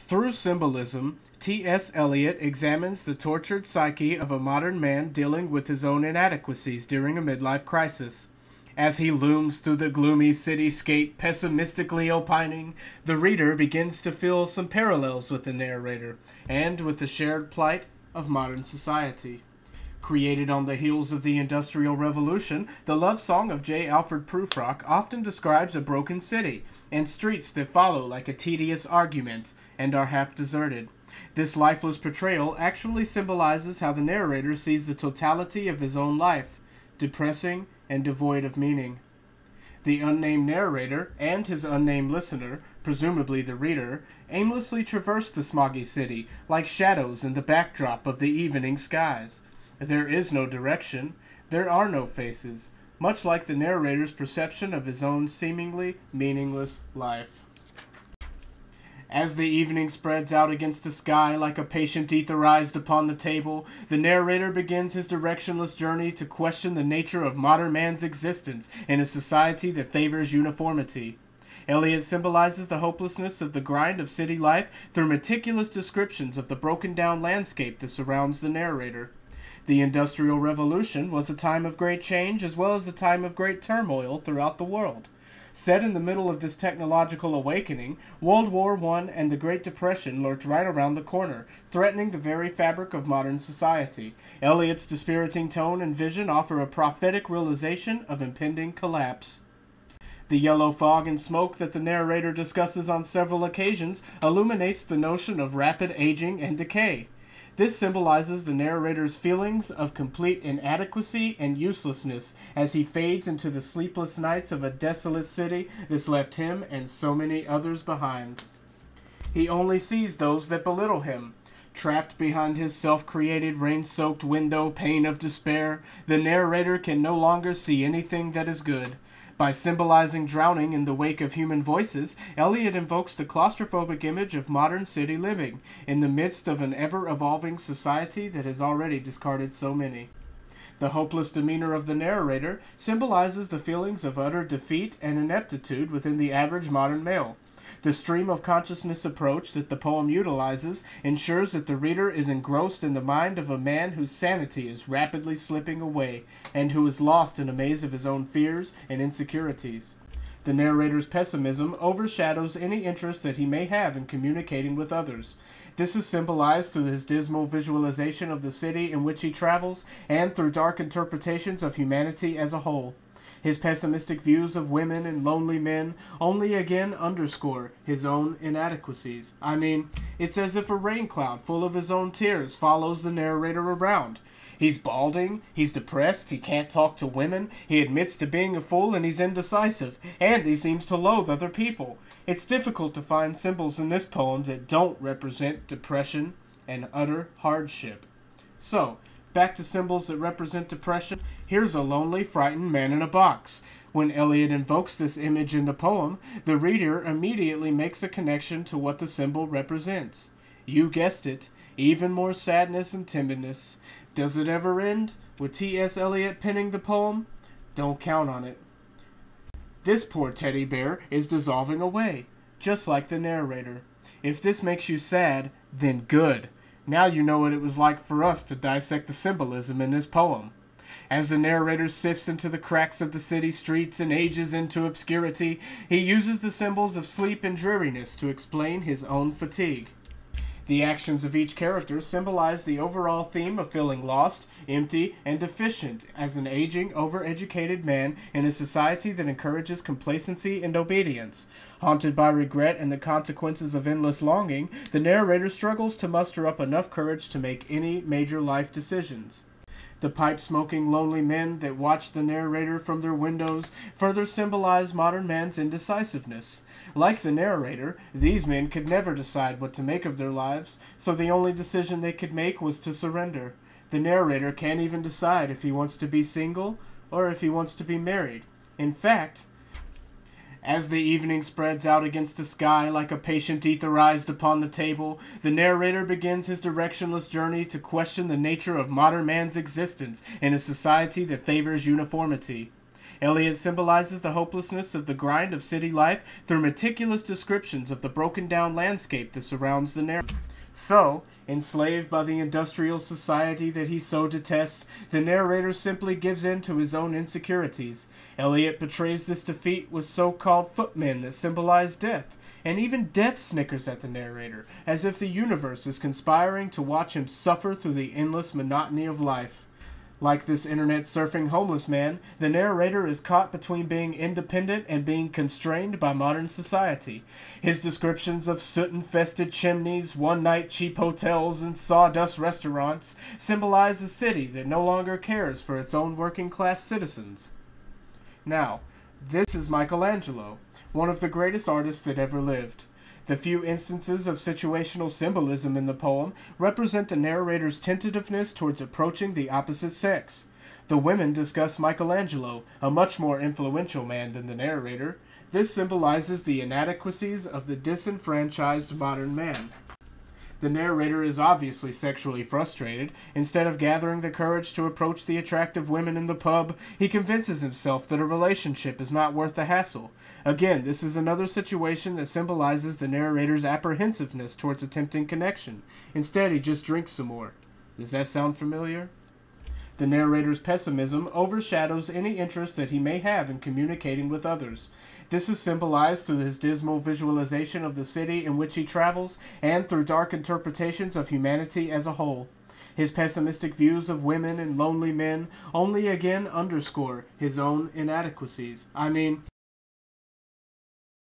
Through symbolism, T.S. Eliot examines the tortured psyche of a modern man dealing with his own inadequacies during a midlife crisis. As he looms through the gloomy cityscape, pessimistically opining, the reader begins to feel some parallels with the narrator, and with the shared plight of modern society. Created on the heels of the Industrial Revolution, the love song of Alfred Prufrock often describes a broken city, and streets that follow like a tedious argument, and are half deserted. This lifeless portrayal actually symbolizes how the narrator sees the totality of his own life, depressing and devoid of meaning. The unnamed narrator and his unnamed listener, presumably the reader, aimlessly traverse the smoggy city like shadows in the backdrop of the evening skies. There is no direction, there are no faces, much like the narrator's perception of his own seemingly meaningless life. As the evening spreads out against the sky like a patient etherized upon the table, the narrator begins his directionless journey to question the nature of modern man's existence in a society that favors uniformity. Eliot symbolizes the hopelessness of the grind of city life through meticulous descriptions of the broken-down landscape that surrounds the narrator. The Industrial Revolution was a time of great change as well as a time of great turmoil throughout the world. Set in the middle of this technological awakening, World War I and the Great Depression lurked right around the corner, threatening the very fabric of modern society. Eliot's dispiriting tone and vision offer a prophetic realization of impending collapse. The yellow fog and smoke that the narrator discusses on several occasions illuminates the notion of rapid aging and decay. This symbolizes the narrator's feelings of complete inadequacy and uselessness as he fades into the sleepless nights of a desolate city that's left him and so many others behind. He only sees those that belittle him. Trapped behind his self-created rain-soaked window pane of despair, the narrator can no longer see anything that is good. By symbolizing drowning in the wake of human voices, Eliot invokes the claustrophobic image of modern city living, in the midst of an ever-evolving society that has already discarded so many. The hopeless demeanor of the narrator symbolizes the feelings of utter defeat and ineptitude within the average modern male. The stream of consciousness approach that the poem utilizes ensures that the reader is engrossed in the mind of a man whose sanity is rapidly slipping away, and who is lost in a maze of his own fears and insecurities. The narrator's pessimism overshadows any interest that he may have in communicating with others. This is symbolized through his dismal visualization of the city in which he travels, and through dark interpretations of humanity as a whole. His pessimistic views of women and lonely men only again underscore his own inadequacies. I mean, it's as if a rain cloud full of his own tears follows the narrator around. He's balding, he's depressed, he can't talk to women, he admits to being a fool and he's indecisive, and he seems to loathe other people. It's difficult to find symbols in this poem that don't represent depression and utter hardship. So, back to symbols that represent depression, here's a lonely, frightened man in a box. When Eliot invokes this image in the poem, the reader immediately makes a connection to what the symbol represents. You guessed it, even more sadness and timidness. Does it ever end with T.S. Eliot penning the poem? Don't count on it. This poor teddy bear is dissolving away, just like the narrator. If this makes you sad, then good. Now you know what it was like for us to dissect the symbolism in this poem. As the narrator sifts into the cracks of the city streets and ages into obscurity, he uses the symbols of sleep and dreariness to explain his own fatigue. The actions of each character symbolize the overall theme of feeling lost, empty, and deficient as an aging, overeducated man in a society that encourages complacency and obedience. Haunted by regret and the consequences of endless longing, the narrator struggles to muster up enough courage to make any major life decisions. The pipe-smoking lonely men that watch the narrator from their windows further symbolize modern man's indecisiveness. Like the narrator, these men could never decide what to make of their lives, so the only decision they could make was to surrender. The narrator can't even decide if he wants to be single or if he wants to be married. In fact, as the evening spreads out against the sky like a patient etherized upon the table, the narrator begins his directionless journey to question the nature of modern man's existence in a society that favors uniformity. Eliot symbolizes the hopelessness of the grind of city life through meticulous descriptions of the broken-down landscape that surrounds the narrator. So, enslaved by the industrial society that he so detests, the narrator simply gives in to his own insecurities. Eliot betrays this defeat with so-called footmen that symbolize death, and even death snickers at the narrator, as if the universe is conspiring to watch him suffer through the endless monotony of life. Like this internet-surfing homeless man, the narrator is caught between being independent and being constrained by modern society. His descriptions of soot-infested chimneys, one-night cheap hotels, and sawdust restaurants symbolize a city that no longer cares for its own working-class citizens. Now, this is Michelangelo, one of the greatest artists that ever lived. The few instances of situational symbolism in the poem represent the narrator's tentativeness towards approaching the opposite sex. The women discuss Michelangelo, a much more influential man than the narrator. This symbolizes the inadequacies of the disenfranchised modern man. The narrator is obviously sexually frustrated. Instead of gathering the courage to approach the attractive women in the pub, he convinces himself that a relationship is not worth the hassle. Again, this is another situation that symbolizes the narrator's apprehensiveness towards attempting connection. Instead, he just drinks some more. Does that sound familiar? The narrator's pessimism overshadows any interest that he may have in communicating with others. This is symbolized through his dismal visualization of the city in which he travels and through dark interpretations of humanity as a whole. His pessimistic views of women and lonely men only again underscore his own inadequacies. I mean,